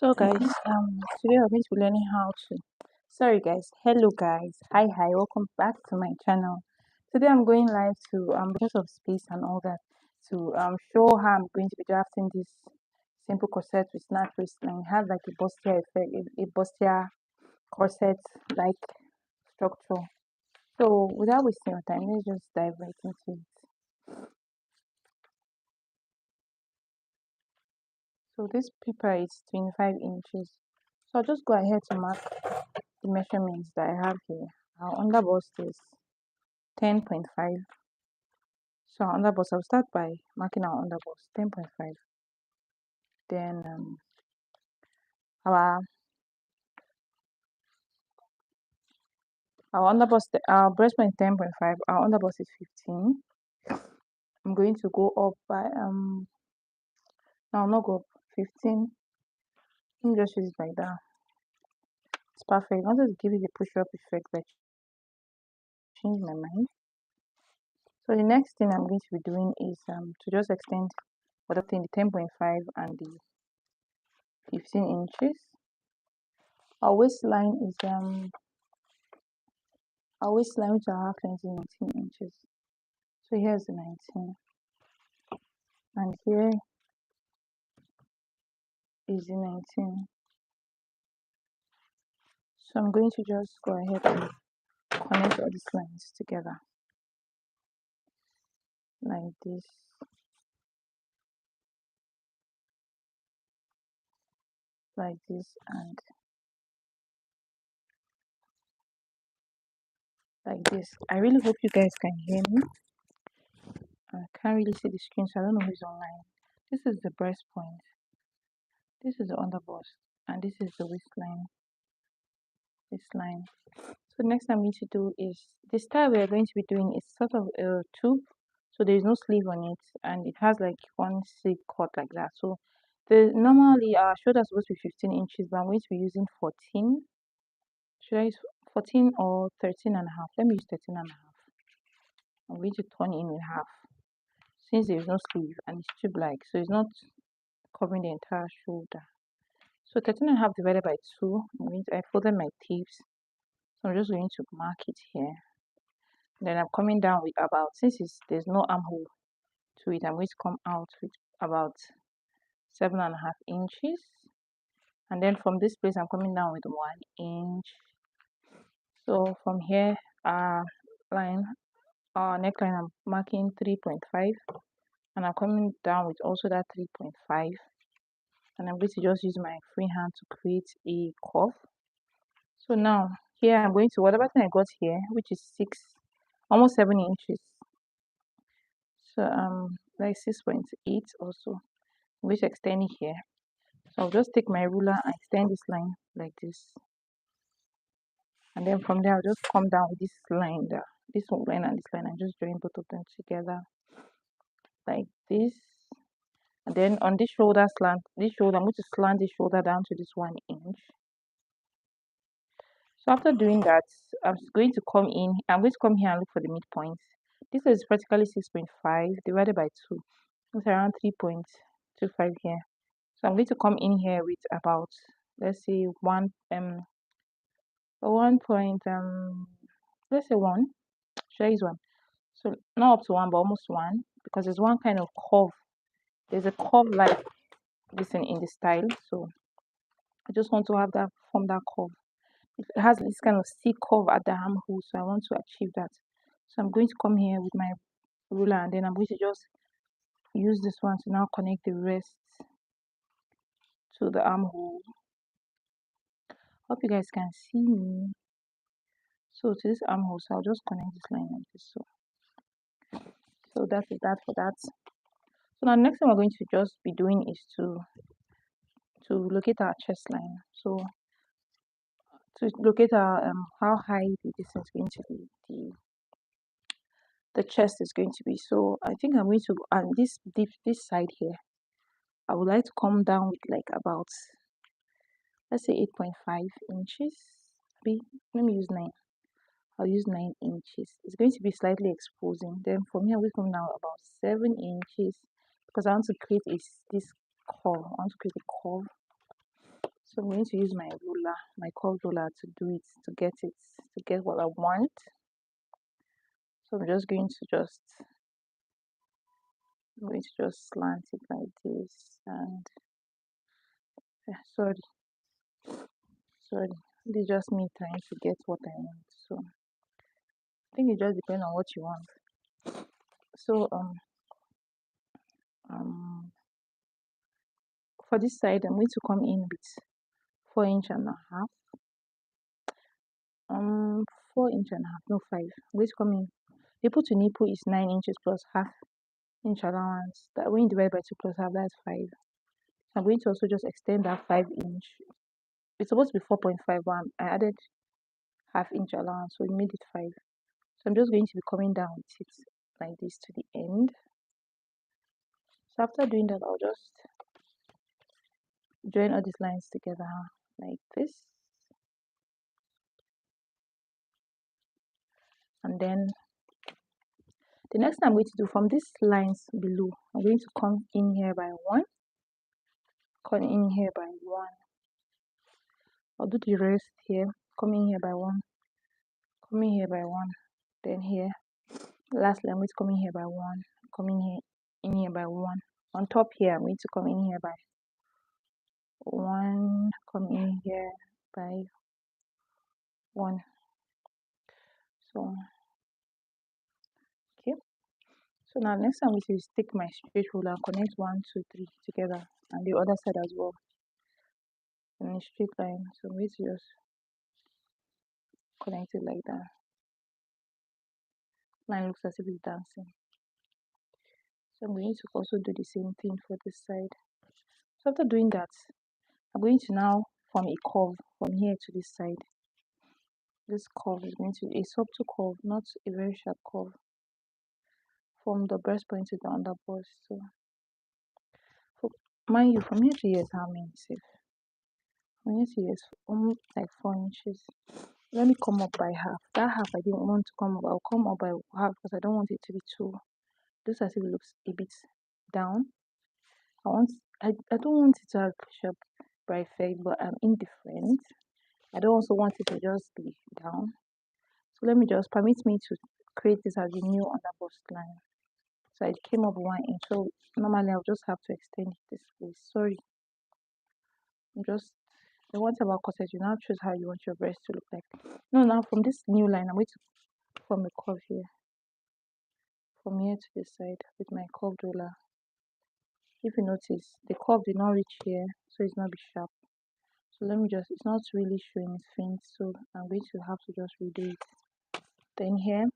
So guys, today we're going to be learning how to. Sorry guys, hello guys, hi, welcome back to my channel. Today I'm going live to because of space and all that to show how I'm going to be drafting this simple corset with snap waistline. It has like a bustier effect, a bustier corset like structure. So without wasting your time, let's just dive right into it. So this paper is 25 inches. So I'll just go ahead to mark the measurements that I have here. Our underbust is 10.5. So our underbust, I'll start by marking our underbust 10.5. Then our our breastbone is 10.5. Our underbust is 15. I'm going to go up by no, I'll not go up 15. Let me just use it like that. It's perfect. I wanted to give it a push up effect, but change my mind. So the next thing I'm going to be doing is to just extend other thing, the 10.5 and the 15 inches. Our waistline is which our half length is 19 inches. So here's the 19, and here is the 19. So I'm going to just go ahead and connect all these lines together like this, and like this. I really hope you guys can hear me. I can't really see the screen, so I don't know who's online. This is the breast point, this is the underbust, and this is the waistline. This line. So next I'm going to do is the style we are going to be doing is sort of a tube, so there is no sleeve on it, and it has like one sleeve cut like that. So normally our shoulder is supposed to be 15 inches, but I'm going to be using 14. Should I use 14 or 13 and a half? Let me use 13 and a half. I'm going to turn in with half, since there is no sleeve and it's tube like, so it's not covering the entire shoulder. So 13 and a half divided by 2, I folded my tips, so I'm just going to mark it here. Then I'm coming down with about, there's no armhole to it, I'm going to come out with about 7.5 inches. And then from this place, I'm coming down with 1 inch. So from here, neckline, I'm marking 3.5, and I'm coming down with also that 3.5. And I'm going to just use my free hand to create a curve. So now here I'm going to whatever thing I got here, which is almost 7 inches. So like 6.8 also. I'm going to extend it here. So I'll just take my ruler and extend this line like this. And then from there I'll just come down with this line there. This line and this line, and just join both of them together like this. And then on this shoulder I'm going to slant this shoulder down to this 1 inch. So after doing that, I'm going to come here and look for the midpoint. This is practically 6.5 divided by 2. It's around 3.25 here. So I'm going to come in here with about, let's say 1 point let's say 1. Should I use 1? So not up to 1, but almost 1, because there's one kind of curve. There's a curve like this in the style. So I just want to have that form that curve. It has this kind of C curve at the armhole, so I want to achieve that. So I'm going to come here with my ruler, and then I'm going to just use this one to now connect the rest to the armhole. Hope you guys can see me. So to this armhole, so I'll just connect this line like this. So that is that for that. So now next thing we're going to just be doing is to locate our chest line. So to locate our how high the distance is going to be, the chest is going to be. So I think I'm going to this side here, I would like to come down with like about, let's say 8.5 inches. Let me use 9. I'll use 9 inches. It's going to be slightly exposing. Then from here we come down about 7 inches, because I want to create this curve. I want to create a curve. So I'm going to use my ruler, my curved ruler, to do it, to get what I want. So I'm going to just slant it like this, and sorry, this is just me trying to get what I want. So I think it just depends on what you want. So for this side, I'm going to come in with 4 inch and a half. 4 inch and a half, no 5. I'm going to come in. Nipple to nipple is 9 inches plus half inch allowance. That when you divide by 2 plus half, that's 5. So I'm going to also just extend that 5 inch. It's supposed to be 4.5, but I added half inch allowance, so we made it 5. So I'm just going to be coming down with it like this to the end. So after doing that, I'll just join all these lines together like this. And then the next thing I'm going to do, from these lines below, I'm going to come in here by 1, come in here by 1. I'll do the rest here, come in here by 1, come in here by 1, then here. Lastly, I'm going to come in here by 1, come in here by 1. On top here, I'm going to come in here by 1, come in here by 1. So okay. So now next I'm going to take my straight ruler and connect 1, 2, 3 together, and the other side as well in a straight line. So I'm going to just connect it like that. Mine looks as if it's dancing. So I'm going to also do the same thing for this side. So after doing that, I'm going to now form a curve from here to this side. This curve is going to be a subtle curve, not a very sharp curve, from the breastbone to the underbust. So mind you, from here to here is how many safe? From here to here is almost like 4 inches. Let me come up by half. That half I didn't want to come up. I'll come up by half because I don't want it to be too. This as if it looks a bit down. I don't want it to have sharp bright effect, but I'm indifferent. I don't also want it to just be down. So let me just permit me to create this as a new underbust line. So it came up 1 inch. So normally I'll just have to extend it this way. Sorry. The one thing about corset, you now choose how you want your breast to look like. No, now from this new line, I'm going to form a curve here. From here to this side with my curved ruler. If you notice, the curve did not reach here, so it's not be sharp. So let me just, it's not really showing, it's faint, so I'm going to have to just redo it. Then here,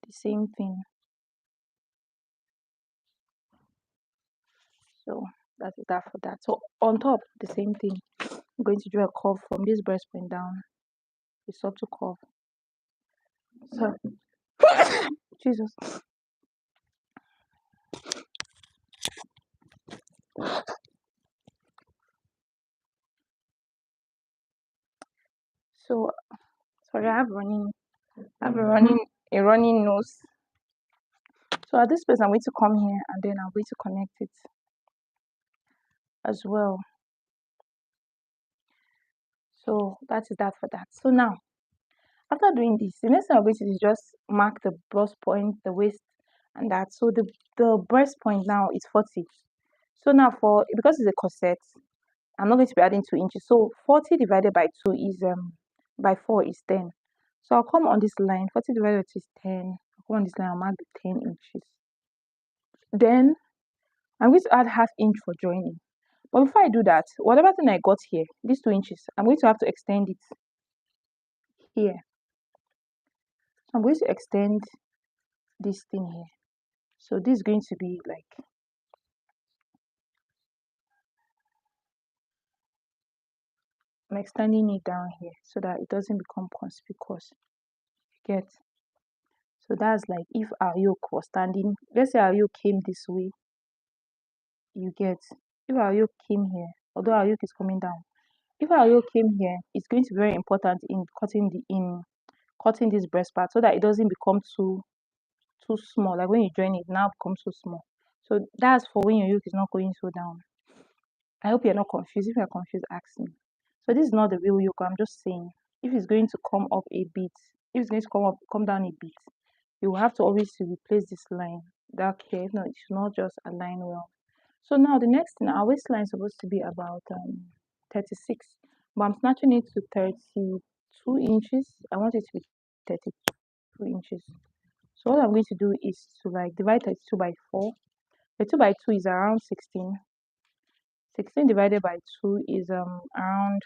the same thing. So that's that for that. So on top, the same thing. I'm going to draw a curve from this breastbone down, a subtle curve. So, Jesus. So sorry, I have a running nose. So at this place, I'm going to come here and then I'm going to connect it as well. So that is that for that. So now, after doing this, the next thing I'm going to do is just mark the bust point, the waist, and that. So the breast point now is 40. So now because it's a corset, I'm not going to be adding 2 inches. So 40 divided by 2 is by 4 is 10. So I'll come on this line. 40 divided by 2 is 10. I'll come on this line. I'll mark the 10 inches. Then I'm going to add half inch for joining. But before I do that, whatever thing I got here, these 2 inches, I'm going to have to extend it here. So I'm going to extend this thing here. So this is going to be like, I'm extending it down here so that it doesn't become conspicuous. You get? So that's like if our yoke was standing, let's say our yoke came this way, you get? If our yoke came here, although our yoke is coming down, if our yoke came here, it's going to be very important in cutting this breast part so that it doesn't become too small. Like when you join it, now becomes so small. So that's for when your yoke is not going so down. I hope you're not confused. If you're confused, ask me. So this is not the real yoke. I'm just saying, if it's going to come up a bit, if it's going to come down a bit, you will have to always replace this line. That curve, no, it should not just align well. So now the next thing, our waistline is supposed to be about 36, but I'm snatching it to 32 inches. I want it to be 32 inches. So what I'm going to do is to like divide 32 by 4. 32 by 2 is around 16. 16 divided by 2 is around